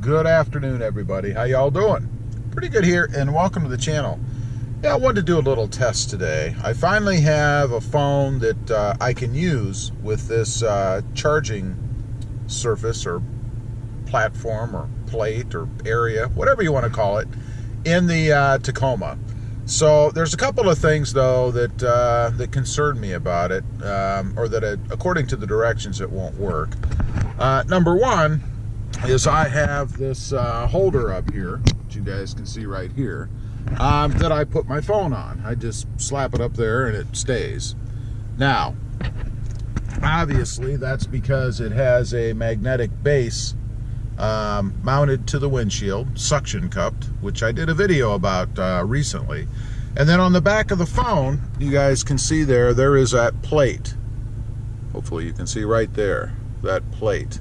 Good afternoon, everybody. How y'all doing? Pretty good here, and welcome to the channel. Yeah, I wanted to do a little test today. I finally have a phone that I can use with this charging surface or platform or plate or area, whatever you want to call it, in the Tacoma. So there's a couple of things though that concern me about it, or that according to the directions it won't work. Number one is I have this holder up here, which you guys can see right here, that I put my phone on. I just slap it up there and it stays. Now, obviously that's because it has a magnetic base mounted to the windshield, suction cupped, which I did a video about recently. And then on the back of the phone, you guys can see there is that plate. Hopefully you can see right there, that plate.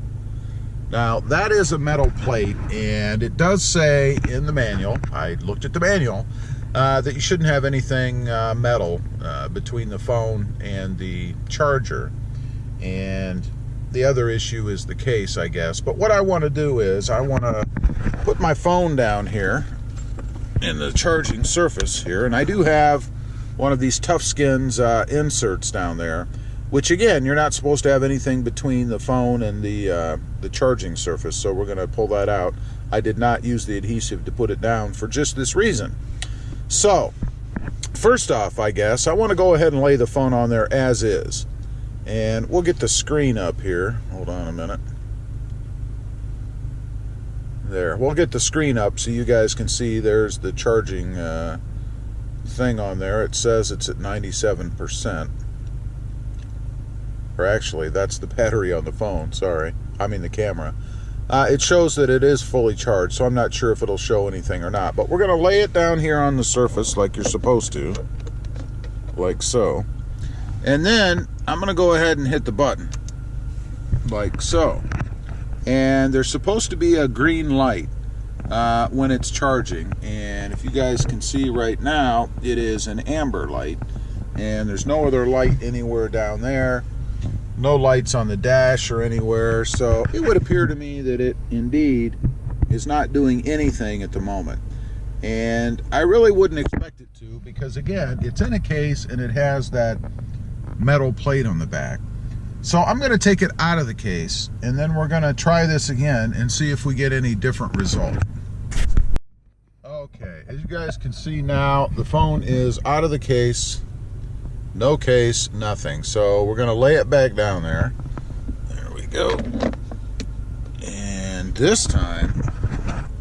Now, that is a metal plate, and it does say in the manual, I looked at the manual, that you shouldn't have anything metal between the phone and the charger. And the other issue is the case, I guess. But what I want to do is I want to put my phone down here in the charging surface here, and I do have one of these Tough Skins inserts down there, which again, you're not supposed to have anything between the phone and the charging surface, so we're going to pull that out. I did not use the adhesive to put it down for just this reason. So, first off, I guess, I want to go ahead and lay the phone on there as is. And we'll get the screen up here. Hold on a minute. There, we'll get the screen up so you guys can see there's the charging thing on there. It says it's at 97%. Or actually, that's the battery on the phone, sorry. I mean the camera. It shows that it is fully charged, so I'm not sure if it'll show anything or not. But we're going to lay it down here on the surface like you're supposed to. Like so. And then I'm going to go ahead and hit the button. Like so. And there's supposed to be a green light when it's charging. And if you guys can see right now, it is an amber light. And there's no other light anywhere down there. No lights on the dash or anywhere, so it would appear to me that it indeed is not doing anything at the moment. And I really wouldn't expect it to, because again, it's in a case and it has that metal plate on the back. So I'm going to take it out of the case, and then we're going to try this again and see if we get any different result. Okay, as you guys can see now, the phone is out of the case. No case, nothing. So we're going to lay it back down there. There we go. And this time,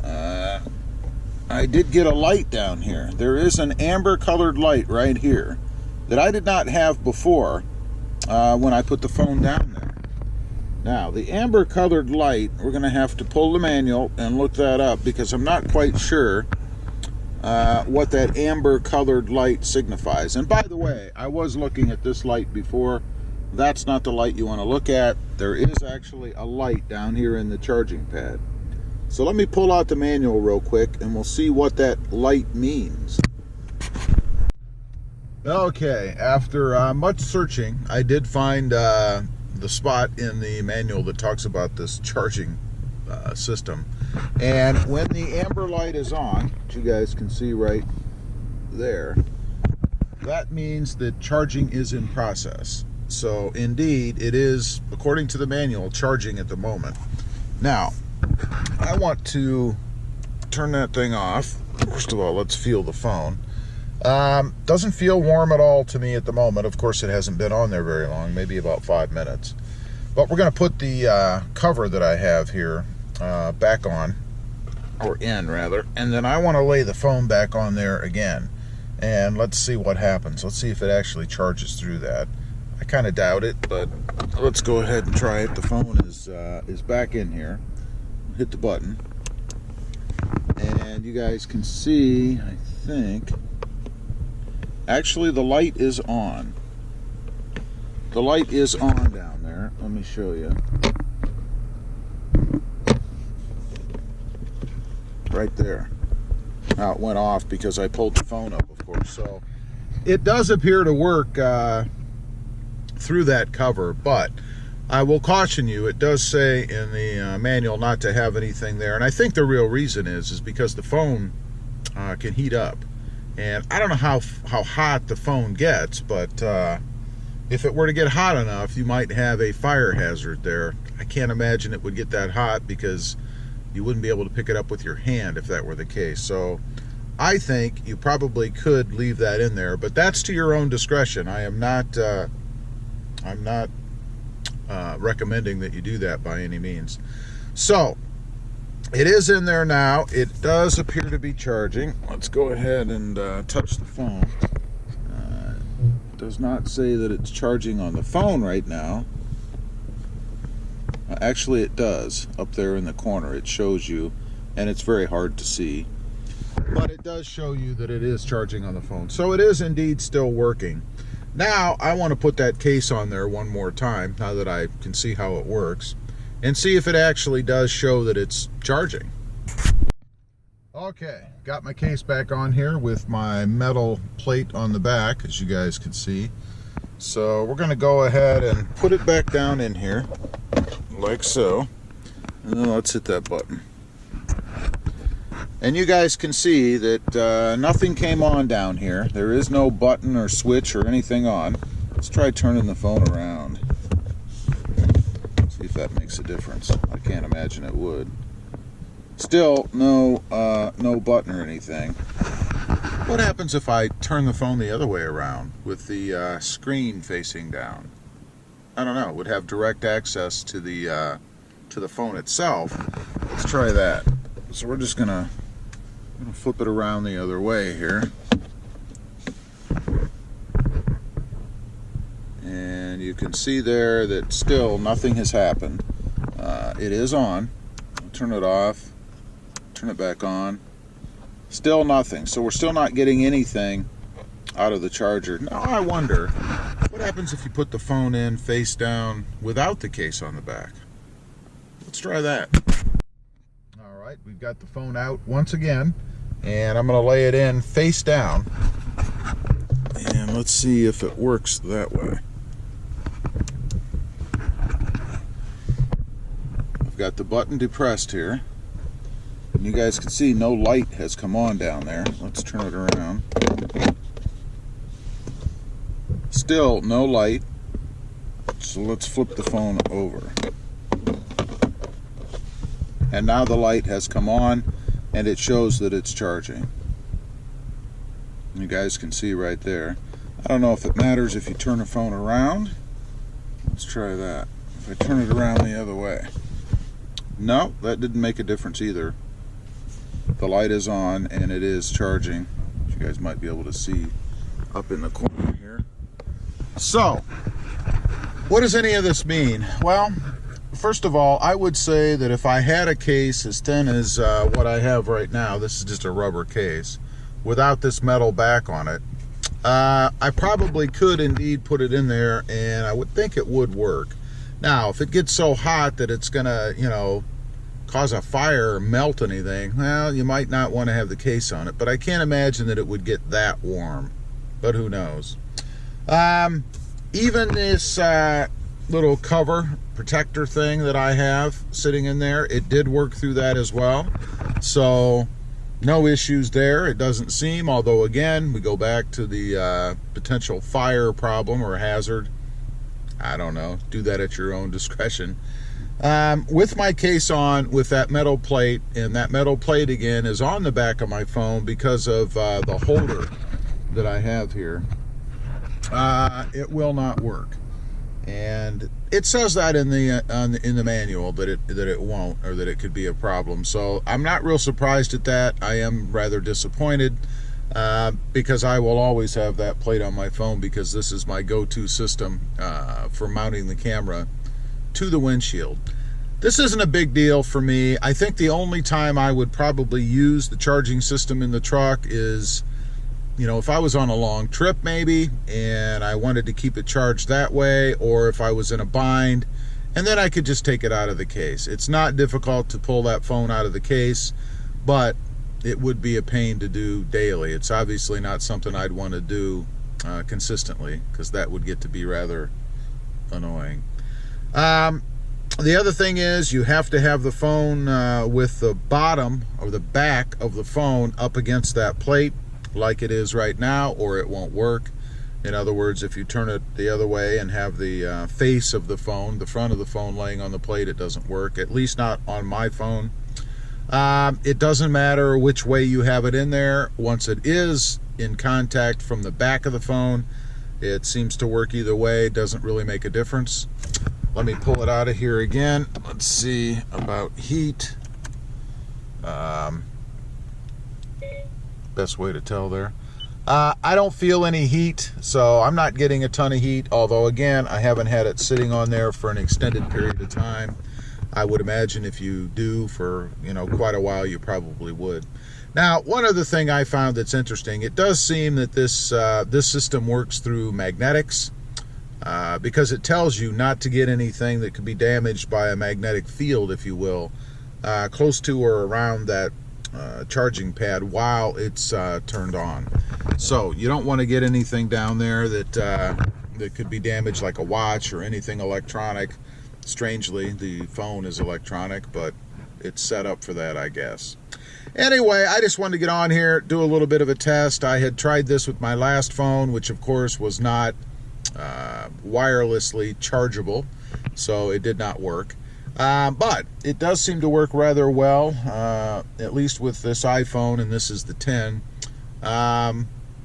I did get a light down here. There is an amber colored light right here that I did not have before when I put the phone down there. Now, the amber colored light, we're going to have to pull the manual and look that up, because I'm not quite sure what that amber colored light signifies. And by the way, I was looking at this light before. That's not the light you want to look at. There is actually a light down here in the charging pad. So let me pull out the manual real quick and we'll see what that light means. Okay, after much searching, I did find the spot in the manual that talks about this charging system. And when the amber light is on, which you guys can see right there, that means that charging is in process. So indeed, it is, according to the manual, charging at the moment. Now, I want to turn that thing off. First of all, let's feel the phone. Doesn't feel warm at all to me at the moment. Of course, it hasn't been on there very long, maybe about 5 minutes. But we're going to put the cover that I have here back on, or in rather, and then I want to lay the phone back on there again, and let's see what happens. Let's see if it actually charges through that. I kind of doubt it, but let's go ahead and try it. The phone is back in here. Hit the button, and you guys can see, I think, actually the light is on. The light is on down there. Let me show you. Right there. Now it went off because I pulled the phone up, of course. So it does appear to work through that cover, but I will caution you, it does say in the manual not to have anything there, and I think the real reason is because the phone can heat up. And I don't know how hot the phone gets, but if it were to get hot enough, you might have a fire hazard there. I can't imagine it would get that hot because you wouldn't be able to pick it up with your hand if that were the case. So I think you probably could leave that in there, but that's to your own discretion. I'm not recommending that you do that by any means. So it is in there now. It does appear to be charging. Let's go ahead and touch the phone. It does not say that it's charging on the phone right now. Actually, it does. Up there in the corner, it shows you, and it's very hard to see. But it does show you that it is charging on the phone. So it is indeed still working. Now, I want to put that case on there one more time, now that I can see how it works, and see if it actually does show that it's charging. Okay, got my case back on here with my metal plate on the back, as you guys can see. So we're going to go ahead and put it back down in here, like so. And then let's hit that button. And you guys can see that nothing came on down here. There is no button or switch or anything on. Let's try turning the phone around. See if that makes a difference. I can't imagine it would. Still no button or anything. What happens if I turn the phone the other way around with the screen facing down? I don't know. It would have direct access to the phone itself. Let's try that. So we're just gonna flip it around the other way here. And you can see there that still nothing has happened. It is on. I'll turn it off, turn it back on. Still nothing. So we're still not getting anything out of the charger. Now I wonder, what happens if you put the phone in face down without the case on the back? Let's try that. All right, we've got the phone out once again, and I'm going to lay it in face down, and let's see if it works that way. I've got the button depressed here, and you guys can see no light has come on down there. Let's turn it around. Still no light, so let's flip the phone over. And now the light has come on, and it shows that it's charging. You guys can see right there. I don't know if it matters if you turn the phone around. Let's try that. If I turn it around the other way. No, that didn't make a difference either. The light is on, and it is charging. You guys might be able to see up in the corner here. So, what does any of this mean? Well, first of all, I would say that if I had a case as thin as what I have right now, this is just a rubber case, without this metal back on it, I probably could indeed put it in there, and I would think it would work. Now, if it gets so hot that it's gonna, cause a fire or melt anything, well, you might not want to have the case on it, but I can't imagine that it would get that warm, but who knows. Even this little cover protector thing that I have sitting in there, it did work through that as well, so no issues there. It doesn't seem, although again we go back to the potential fire problem or hazard. I don't know, do that at your own discretion. With my case on with that metal plate, and that metal plate again is on the back of my phone because of the holder that I have here, it will not work. And it says that in the manual that it won't, or that it could be a problem. So I'm not real surprised at that. I am rather disappointed because I will always have that plate on my phone because this is my go-to system for mounting the camera to the windshield. This isn't a big deal for me. I think the only time I would probably use the charging system in the truck is, if I was on a long trip maybe and I wanted to keep it charged that way, or if I was in a bind, and then I could just take it out of the case. It's not difficult to pull that phone out of the case, but it would be a pain to do daily. It's obviously not something I'd want to do consistently, because that would get to be rather annoying. The other thing is you have to have the phone with the bottom or the back of the phone up against that plate like it is right now, or it won't work. In other words, if you turn it the other way and have the face of the phone, the front of the phone laying on the plate, it doesn't work, at least not on my phone. It doesn't matter which way you have it in there. Once it is in contact from the back of the phone, it seems to work either way. It doesn't really make a difference. Let me pull it out of here again. Let's see about heat. Best way to tell there. I don't feel any heat, so I'm not getting a ton of heat, although again, I haven't had it sitting on there for an extended period of time. I would imagine if you do for, quite a while, you probably would. Now, one other thing I found that's interesting, it does seem that this system works through magnetics, because it tells you not to get anything that could be damaged by a magnetic field, if you will, close to or around that charging pad while it's turned on. So you don't want to get anything down there that could be damaged, like a watch or anything electronic. Strangely, the phone is electronic, but it's set up for that, I guess. Anyway, I just wanted to get on here, do a little bit of a test. I had tried this with my last phone, which of course was not wirelessly chargeable, so it did not work. But it does seem to work rather well, at least with this iPhone, and this is the 10.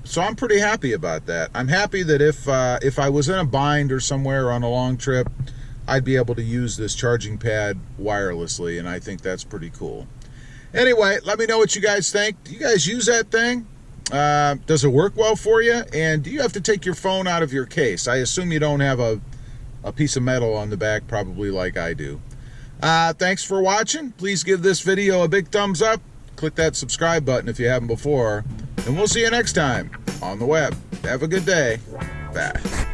So I'm pretty happy about that. I'm happy that if I was in a bind or somewhere on a long trip, I'd be able to use this charging pad wirelessly, and I think that's pretty cool. Anyway, let me know what you guys think. Do you guys use that thing? Does it work well for you? And do you have to take your phone out of your case? I assume you don't have a piece of metal on the back, probably like I do. Thanks for watching. Please give this video a big thumbs up. Click that subscribe button if you haven't before. And we'll see you next time on the web. Have a good day. Bye.